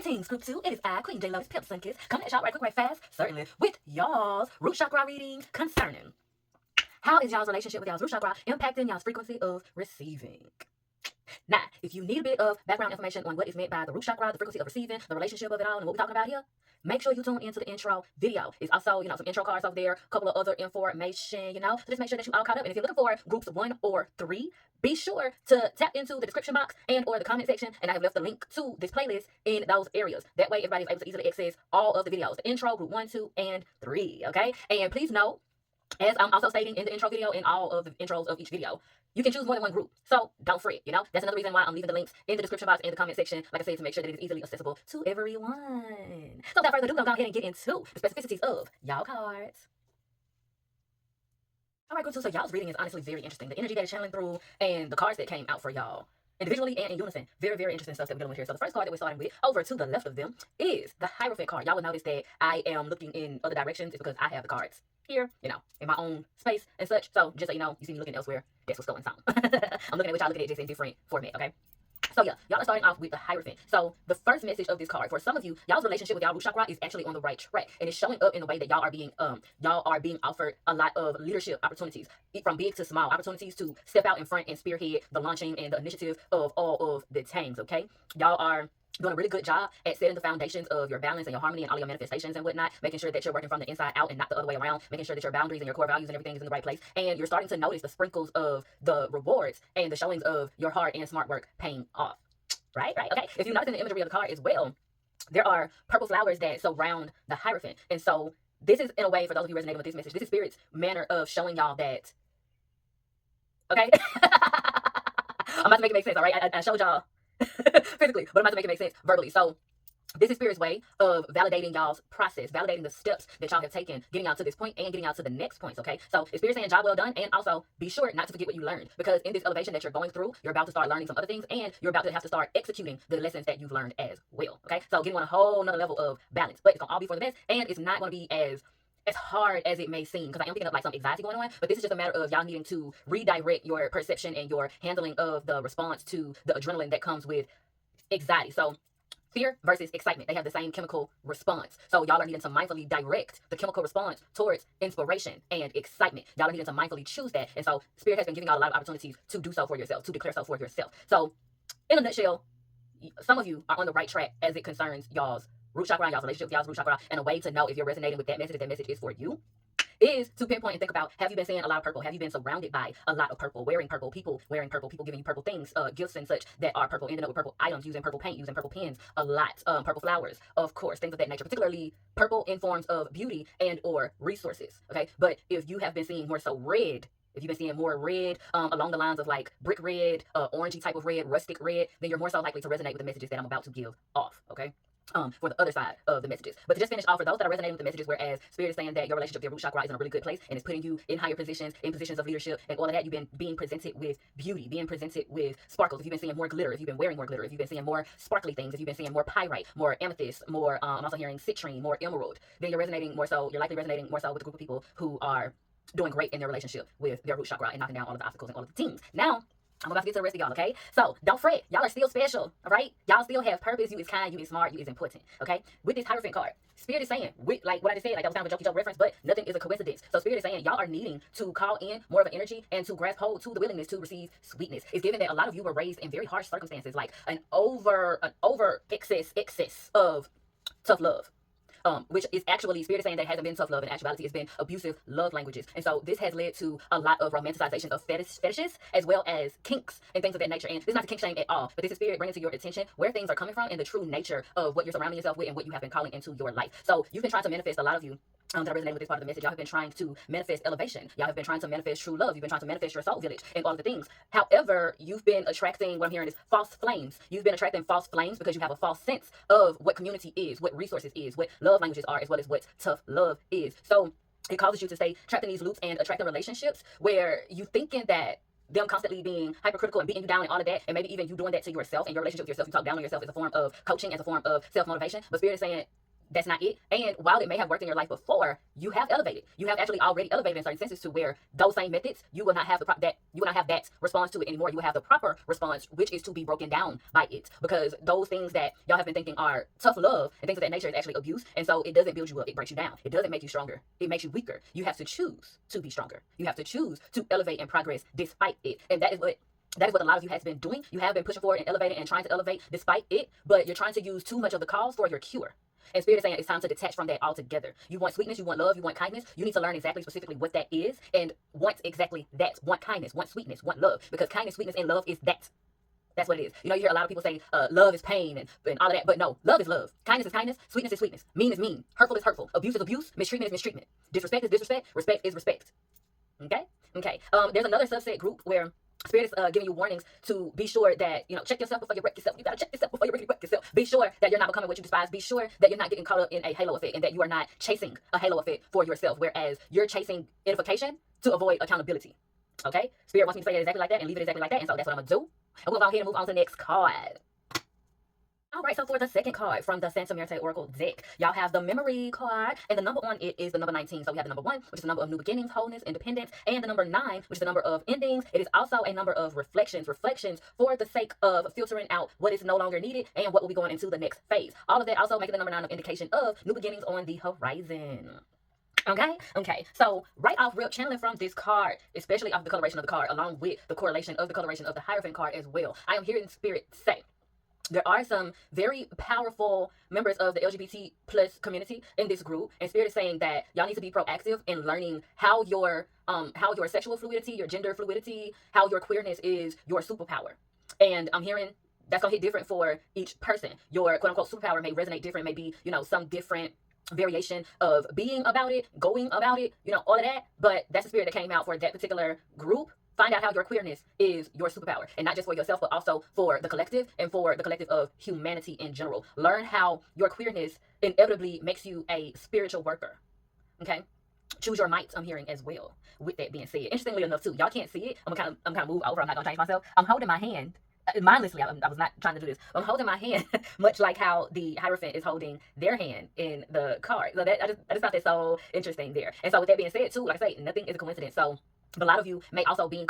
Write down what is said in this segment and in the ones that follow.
Greetings, Group 2. It is I, Queen J Love's Pimp Sunkiss, coming at y'all right quick, right fast, certainly, with y'all's root chakra reading concerning how is y'all's relationship with y'all's root chakra impacting y'all's frequency of receiving. Now, if you need a bit of background information on what is meant by the root chakra, the frequency of receiving, the relationship of it all, and what we're talking about here, make sure you tune into the intro video. It's also, some intro cards over there, a couple of other information, so just make sure that you all caught up. And if you're looking for groups 1 or 3, be sure to tap into the description box and or the comment section, and I have left the link to this playlist in those areas. That way, everybody's able to easily access all of the videos, the intro, group 1, 2, and 3, okay? And please note, as I'm also stating in the intro video and all of the intros of each video, you can choose more than one group. So don't fret, That's another reason why I'm leaving the links in the description box and the comment section, like I said, to make sure that it is easily accessible to everyone. So without further ado, I'm going to go ahead and get into the specificities of y'all cards. All right, group 2, so y'all's reading is honestly very interesting. The energy that is channeling through and the cards that came out for y'all, individually and in unison, very, very interesting stuff that we're dealing with here. So the first card that we're starting with, over to the left of them, is the Hierophant card. Y'all will notice that I am looking in other directions. It's because I have the cards here, in my own space and such. So just so you know, you see me looking elsewhere, that's what's going on. I'm looking at what y'all looking at just in different format, okay? So yeah, y'all are starting off with the Hierophant. So the first message of this card, for some of you, y'all's relationship with y'all root chakra is actually on the right track, and it's showing up in the way that y'all are being offered a lot of leadership opportunities, from big to small, opportunities to step out in front and spearhead the launching and the initiative of all of the things. Okay, y'all are doing a really good job at setting the foundations of your balance and your harmony and all your manifestations and whatnot, making sure that you're working from the inside out and not the other way around, making sure that your boundaries and your core values and everything is in the right place. And you're starting to notice the sprinkles of the rewards and the showings of your hard and smart work paying off. Right, okay. If you notice in the imagery of the card as well, there are purple flowers that surround the Hierophant. And so this is, in a way, for those of you resonating with this message, this is Spirit's manner of showing y'all that, okay? I'm about to make it make sense, all right? I showed y'all physically, but I'm about to make it make sense verbally. So this is Spirit's way of validating y'all's process, validating the steps that y'all have taken, getting y'all to this point and getting y'all to the next points, okay? So it's Spirit saying job well done, and also be sure not to forget what you learned, because in this elevation that you're going through, you're about to start learning some other things, and you're about to have to start executing the lessons that you've learned as well, okay? So getting on a whole nother level of balance, but it's gonna all be for the best, and it's not gonna be as hard as it may seem, because I am picking up like some anxiety going on, but this is just a matter of y'all needing to redirect your perception and your handling of the response to the adrenaline that comes with anxiety. So fear versus excitement, they have the same chemical response. So y'all are needing to mindfully direct the chemical response towards inspiration and excitement. Y'all are needing to mindfully choose that. And so Spirit has been giving y'all a lot of opportunities to do so for yourself, to declare so for yourself. So in a nutshell, some of you are on the right track as it concerns y'all's root chakra and y'all's relationship with y'all's root chakra. And a way to know if you're resonating with that message, if that message is for you, is to pinpoint and think about, have you been seeing a lot of purple? Have you been surrounded by a lot of purple, wearing purple, people wearing purple, people giving you purple things, gifts and such that are purple, ending up with purple items, using purple paint, using purple pens a lot, purple flowers, of course, things of that nature, particularly purple in forms of beauty and or resources, okay? But if you have been seeing more so red, if you've been seeing more red, along the lines of like brick red, orangey type of red, rustic red, then you're more so likely to resonate with the messages that I'm about to give off, okay? For the other side of the messages. But to just finish off, for those that are resonating with the messages, whereas Spirit is saying that your relationship with your root chakra is in a really good place and is putting you in higher positions, in positions of leadership and all of that, you've been being presented with beauty, being presented with sparkles. If you've been seeing more glitter, if you've been wearing more glitter, if you've been seeing more sparkly things, if you've been seeing more pyrite, more amethyst, more, I'm also hearing citrine, more emerald, then you're likely resonating more so with a group of people who are doing great in their relationship with their root chakra and knocking down all of the obstacles and all of the things. Now, I'm about to get to the rest of y'all, okay? So don't fret. Y'all are still special, all right? Y'all still have purpose. You is kind, you is smart, you is important, okay? With this Hierophant card, Spirit is saying, like what I just said, like that was kind of a jokey joke reference, but nothing is a coincidence. So Spirit is saying y'all are needing to call in more of an energy and to grasp hold to the willingness to receive sweetness. It's given that a lot of you were raised in very harsh circumstances, like an over excess of tough love. Which is actually, Spirit is saying that hasn't been tough love. In actuality, it's been abusive love languages. And so this has led to a lot of romanticization of fetishes, as well as kinks and things of that nature. And this is not to kink shame at all, but this is Spirit bringing to your attention where things are coming from and the true nature of what you're surrounding yourself with and what you have been calling into your life. So you've been trying to manifest, a lot of you that are resonating with this part of the message, y'all have been trying to manifest elevation. Y'all have been trying to manifest true love. You've been trying to manifest your soul village and all of the things. However, you've been attracting, what I'm hearing is false flames. You've been attracting false flames because you have a false sense of what community is, what resources is, what love languages are, as well as what tough love is. So it causes you to stay trapped in these loops and attracting relationships where you thinking that them constantly being hypercritical and beating you down and all of that, and maybe even you doing that to yourself and your relationship with yourself, you talk down on yourself as a form of coaching, as a form of self-motivation. But Spirit is saying That's not it. And while it may have worked in your life before, you have elevated. You have actually already elevated in certain senses to where those same methods, you will not have that response to it anymore. You will have the proper response, which is to be broken down by it. Because those things that y'all have been thinking are tough love and things of that nature is actually abuse. And so it doesn't build you up, it breaks you down. It doesn't make you stronger. It makes you weaker. You have to choose to be stronger. You have to choose to elevate and progress despite it. And that is what a lot of you has been doing. You have been pushing forward and elevating and trying to elevate despite it, but you're trying to use too much of the cause for your cure. And Spirit is saying it's time to detach from that altogether. You want sweetness, you want love, you want kindness. You need to learn exactly specifically what that is and want exactly that. Want kindness, want sweetness, want love. Because kindness, sweetness, and love is that. That's what it is. You hear a lot of people say love is pain and all of that. But no, love is love. Kindness is kindness. Sweetness is sweetness. Mean is mean. Hurtful is hurtful. Abuse is abuse. Mistreatment is mistreatment. Disrespect is disrespect. Respect is respect. Okay? Okay. There's another subset group where Spirit is giving you warnings to be sure that, check yourself before you wreck yourself. You got to check yourself before you wreck yourself. Be sure that you're not becoming what you despise. Be sure that you're not getting caught up in a halo effect and that you are not chasing a halo effect for yourself, whereas you're chasing edification to avoid accountability. Okay? Spirit wants me to say it exactly like that and leave it exactly like that, and so that's what I'm going to do. And we'll go ahead and move on to the next card. All right, so for the second card from the Santa Muerte Oracle deck, y'all have the memory card, and the number on it is the number 19. So we have the number 1, which is the number of new beginnings, wholeness, independence, and the number 9, which is the number of endings. It is also a number of reflections for the sake of filtering out what is no longer needed and what will be going into the next phase. All of that also making the number 9 of indication of new beginnings on the horizon. Okay. So right off rip, channeling from this card, especially off the coloration of the card, along with the correlation of the coloration of the Hierophant card as well, I am hearing Spirit say there are some very powerful members of the LGBT plus community in this group, and Spirit is saying that y'all need to be proactive in learning how your sexual fluidity, your gender fluidity, how your queerness is your superpower. And I'm hearing that's gonna hit different for each person. Your quote unquote superpower may resonate different, maybe some different variation of being about it, going about it, all of that. But that's the Spirit that came out for that particular group. Find out how your queerness is your superpower, and not just for yourself, but also for the collective and for the collective of humanity in general. Learn how your queerness inevitably makes you a spiritual worker. Okay? Choose your might, I'm hearing as well. With that being said, interestingly enough too, y'all can't see it. I'm kind of move over. I'm not gonna change myself. I'm holding my hand mindlessly. I was not trying to do this. I'm holding my hand much like how the Hierophant is holding their hand in the card. So that I just thought that so interesting there. And so with that being said too, like I say, nothing is a coincidence. So a lot of you may also be being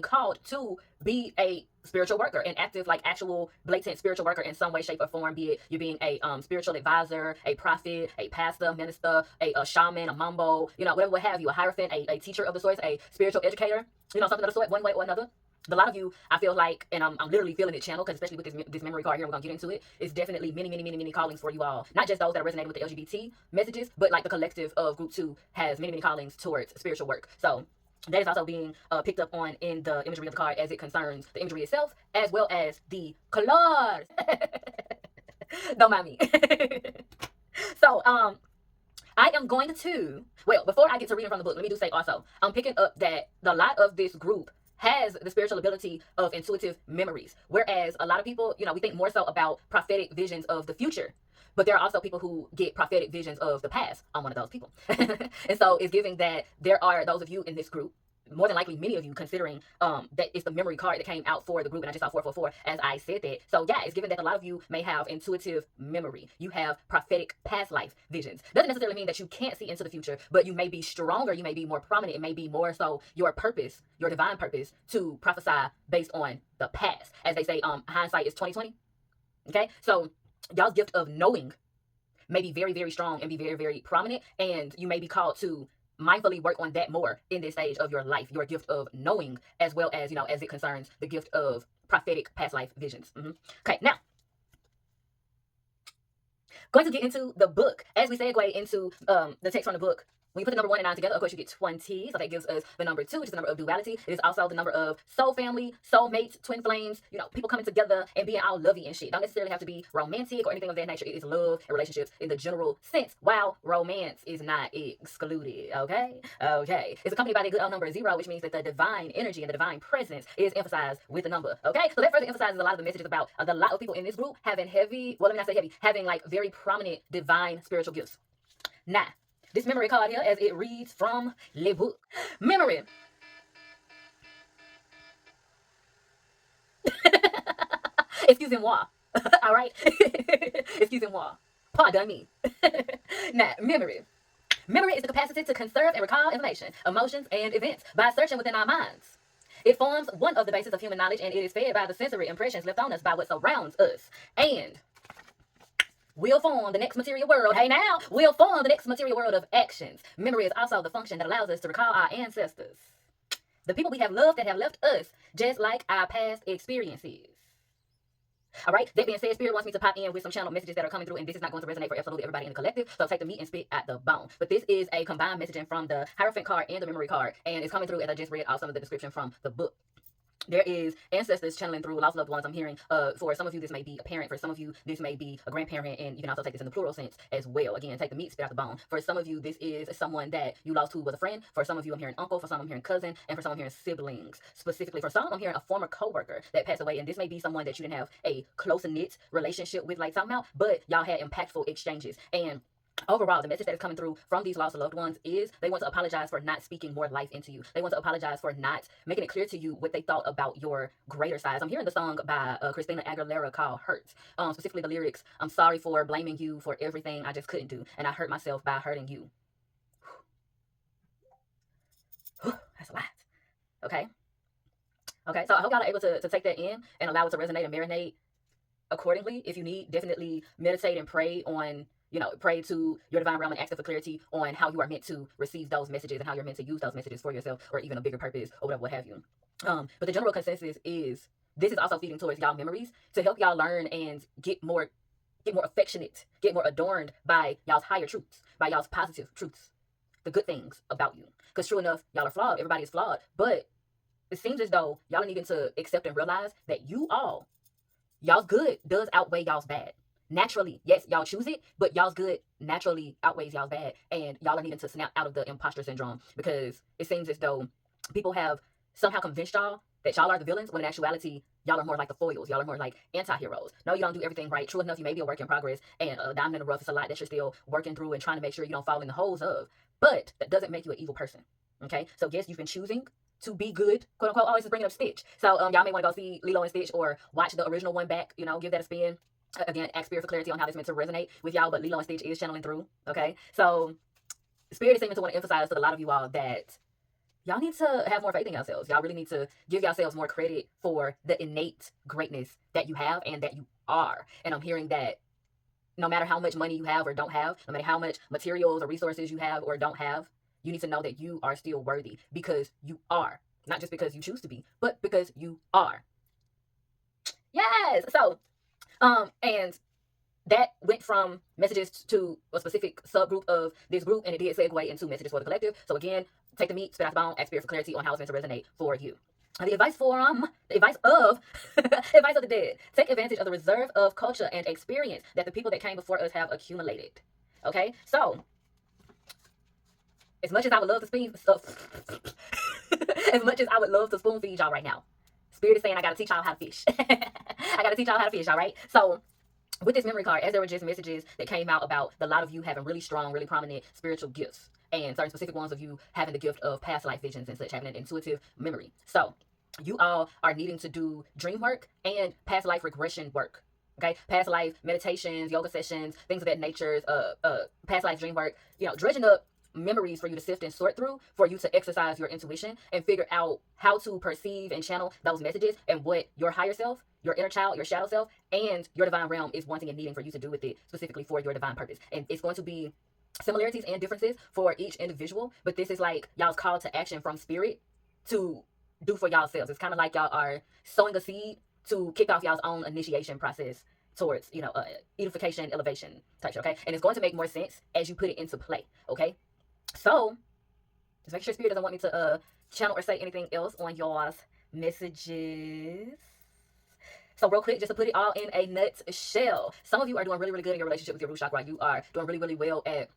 called to be a spiritual worker, an active, like actual blatant spiritual worker in some way, shape, or form, be it you being a spiritual advisor, a prophet, a pastor, minister, a shaman, a mambo, whatever what have you, a Hierophant, a teacher of the sorts, a spiritual educator, something of the sort, one way or another. A lot of you, I feel like, and I'm literally feeling it channel, because especially with this memory card here, we're going to get into it, it's definitely many callings for you all. Not just those that are resonating with the LGBT messages, but like the collective of Group 2 has many callings towards spiritual work. So that is also being picked up on in the imagery of the card as it concerns the imagery itself, as well as the colors. Don't mind me. So, I am going to, well, before I get to reading from the book, let me just say also, I'm picking up that a lot of this group has the spiritual ability of intuitive memories. Whereas a lot of people, we think more so about prophetic visions of the future. But there are also people who get prophetic visions of the past. I'm one of those people. And so it's giving that there are those of you in this group, more than likely many of you, considering that it's the memory card that came out for the group, and I just saw 444 as I said that. So yeah, it's given that a lot of you may have intuitive memory. You have prophetic past life visions. Doesn't necessarily mean that you can't see into the future, but you may be stronger, you may be more prominent, it may be more so your purpose, your divine purpose, to prophesy based on the past. As they say, hindsight is 2020. Okay, so y'all's gift of knowing may be very strong and be very prominent, and you may be called to mindfully work on that more in this stage of your life, your gift of knowing, as well as as it concerns the gift of prophetic past life visions. Okay, now going to get into the book. As we segue into the text from the book, when you put the number 1 and 9 together, of course, you get 20. So that gives us the number 2, which is the number of duality. It is also the number of soul family, soul mates, twin flames, people coming together and being all lovey and shit. Don't necessarily have to be romantic or anything of that nature. It is love and relationships in the general sense, while romance is not excluded. Okay? It's accompanied by the good old number 0, which means that the divine energy and the divine presence is emphasized with the number. Okay? So that further emphasizes a lot of the messages about a lot of people in this group having having like very prominent divine spiritual gifts. Now, this memory card here, as it reads from le book. Memory. Excusez-moi. All right? Excusez-moi. Pardon me. Now, memory. Memory is the capacity to conserve and recall information, emotions, and events by searching within our minds. It forms one of the bases of human knowledge, and it is fed by the sensory impressions left on us by what surrounds us. And will form the next material world. Hey now, will form the next material world of actions. Memory is also the function that allows us to recall our ancestors, the people we have loved that have left us, just like our past experiences. All right. That being said, Spirit wants me to pop in with some channel messages that are coming through, and this is not going to resonate for absolutely everybody in the collective. So take the meat and spit at the bone. But this is a combined messaging from the Hierophant card and the memory card, and it's coming through as I just read off some of the description from the book. There is ancestors channeling through lost loved ones. I'm hearing for some of you this may be a parent, for some of you this may be a grandparent, and you can also take this in the plural sense as well. Again, take the meat, spit out the bone. For some of you this is someone that you lost who was a friend. For some of you I'm hearing uncle, for some I'm hearing cousin, and for some I'm hearing siblings. Specifically for some I'm hearing a former co-worker that passed away, and this may be someone that you didn't have a close-knit relationship with like talking about, but y'all had impactful exchanges. And overall, the message that is coming through from these lost loved ones is they want to apologize for not speaking more life into you. They want to apologize for not making it clear to you what they thought about your greater size. I'm hearing the song by Christina Aguilera called Hurt. Specifically the lyrics, I'm sorry for blaming you for everything I just couldn't do, and I hurt myself by hurting you. That's a lot. Okay, so I hope y'all are able to take that in and allow it to resonate and marinate accordingly. If you need, definitely meditate and pray on, pray to your divine realm and ask for clarity on how you are meant to receive those messages and how you're meant to use those messages for yourself or even a bigger purpose or whatever, what have you. But the general consensus is this is also feeding towards y'all memories to help y'all learn and get more affectionate, get more adorned by y'all's higher truths, by y'all's positive truths, the good things about you. Because true enough, y'all are flawed. Everybody is flawed. But it seems as though y'all are needing to accept and realize that y'all's good does outweigh y'all's bad. Naturally, yes, y'all choose it, but y'all's good naturally outweighs y'all's bad, and y'all are needing to snap out of the imposter syndrome, because it seems as though people have somehow convinced y'all that y'all are the villains, when in actuality, y'all are more like the foils. Y'all are more like anti-heroes. No, you don't do everything right. True enough, you may be a work in progress, and a diamond in the rough is a lot that you're still working through and trying to make sure you don't fall in the holes of, but that doesn't make you an evil person, okay? So yes, you've been choosing to be good, quote unquote. Always bringing up Stitch. So y'all may want to go see Lilo and Stitch or watch the original one back, give that a spin. Again, ask Spirit for clarity on how this meant to resonate with y'all, but Lilo and Stitch is channeling through, okay? So Spirit is seeming to want to emphasize to a lot of you all that y'all need to have more faith in yourselves. Y'all really need to give yourselves more credit for the innate greatness that you have and that you are. And I'm hearing that no matter how much money you have or don't have, no matter how much materials or resources you have or don't have, you need to know that you are still worthy, because you are. Not just because you choose to be, but because you are. Yes! So, and that went from messages to a specific subgroup of this group, and it did segue into messages for the collective. So again, take the meat, spit out the bone, ask Spirit for clarity on how it's meant to resonate for you. The advice of the dead. Take advantage of the reserve of culture and experience that the people that came before us have accumulated. Okay? So, as much as I would love to spoon feed y'all right now, Spirit is saying I gotta teach y'all how to fish. I gotta teach y'all how to fish, all right? So with this memory card, as there were just messages that came out about a lot of you having really strong, really prominent spiritual gifts, and certain specific ones of you having the gift of past life visions and such, having an intuitive memory. So you all are needing to do dream work and past life regression work. Okay, past life meditations, yoga sessions, things of that nature, past life dream work, dredging up memories for you to sift and sort through, for you to exercise your intuition and figure out how to perceive and channel those messages and what your higher self, your inner child, your shadow self, and your divine realm is wanting and needing for you to do with it, specifically for your divine purpose. And it's going to be similarities and differences for each individual, but this is like y'all's call to action from Spirit to do for y'all selves. It's kind of like y'all are sowing a seed to kick off y'all's own initiation process towards, edification, elevation type shit, okay? And it's going to make more sense as you put it into play, okay? So, just make sure Spirit doesn't want me to channel or say anything else on y'all's messages. So real quick, just to put it all in a nutshell, some of you are doing really, really good in your relationship with your root chakra. You are doing really, really well at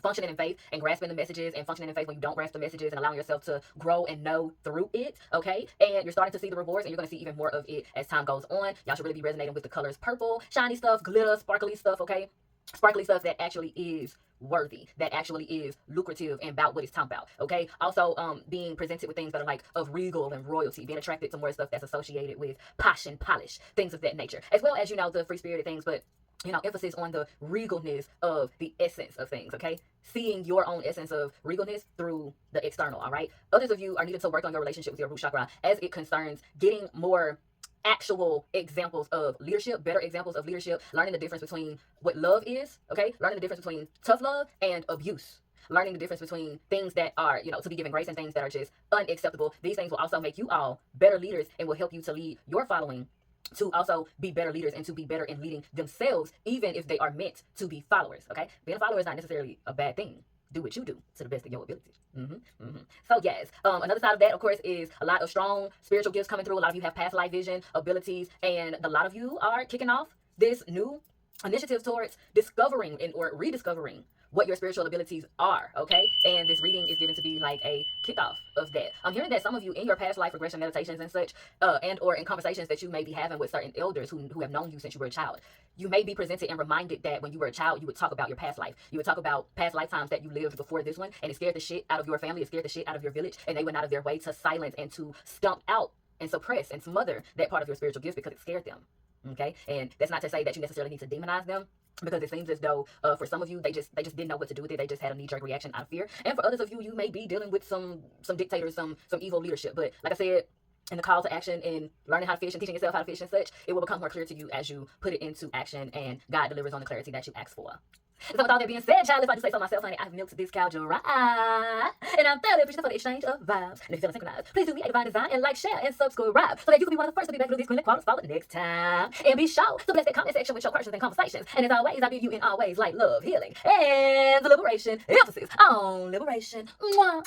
functioning in faith and grasping the messages, and functioning in faith when you don't grasp the messages and allowing yourself to grow and know through it, okay? And you're starting to see the rewards, and you're going to see even more of it as time goes on. Y'all should really be resonating with the colors purple, shiny stuff, glitter, sparkly stuff, okay? Sparkly stuff that actually is worthy, that actually is lucrative and about what it's talking about, okay? Also, being presented with things that are like of regal and royalty, being attracted to more stuff that's associated with posh and polish, things of that nature, as well as, the free spirited things. But emphasis on the regalness of the essence of things, okay? Seeing your own essence of regalness through the external, all right? Others of you are needing to work on your relationship with your root chakra as it concerns getting more actual examples of leadership, better examples of leadership, learning the difference between what love is, okay? Learning the difference between tough love and abuse. Learning the difference between things that are, to be given grace and things that are just unacceptable. These things will also make you all better leaders and will help you to lead your following to also be better leaders and to be better in leading themselves, even if they are meant to be followers, okay? Being a follower is not necessarily a bad thing. Do what you do to the best of your ability. So yes, another side of that, of course, is a lot of strong spiritual gifts coming through. A lot of you have past life vision abilities, and a lot of you are kicking off this new initiative towards discovering or rediscovering what your spiritual abilities are, okay? And this reading is given to be like a kickoff of that. I'm hearing that some of you in your past life regression meditations and such, and or in conversations that you may be having with certain elders who have known you since you were a child, you may be presented and reminded that when you were a child, you would talk about your past life. You would talk about past lifetimes that you lived before this one, and it scared the shit out of your family, it scared the shit out of your village, and they went out of their way to silence and to stump out and suppress and smother that part of your spiritual gift because it scared them. Okay, and that's not to say that you necessarily need to demonize them, because it seems as though for some of you they just didn't know what to do with it. They just had a knee-jerk reaction out of fear, and for others of you, you may be dealing with some dictators, some evil leadership. But like I said, in the call to action in learning how to fish and teaching yourself how to fish and such, it will become more clear to you as you put it into action, and God delivers on the clarity that you ask for. So with all that being said, child, if I do say so myself, honey, I've milked this cow dry, and I'm thoroughly appreciative for the exchange of vibes. And if you're feeling synchronized, please do me a divine design and like, share, and subscribe so that you can be one of the first to be back with these Queen Qualities followed next time. And be sure to bless that comment section with your questions and conversations. And as always, I bid you in all ways like love, healing, and the liberation. Emphasis on liberation. Mwah.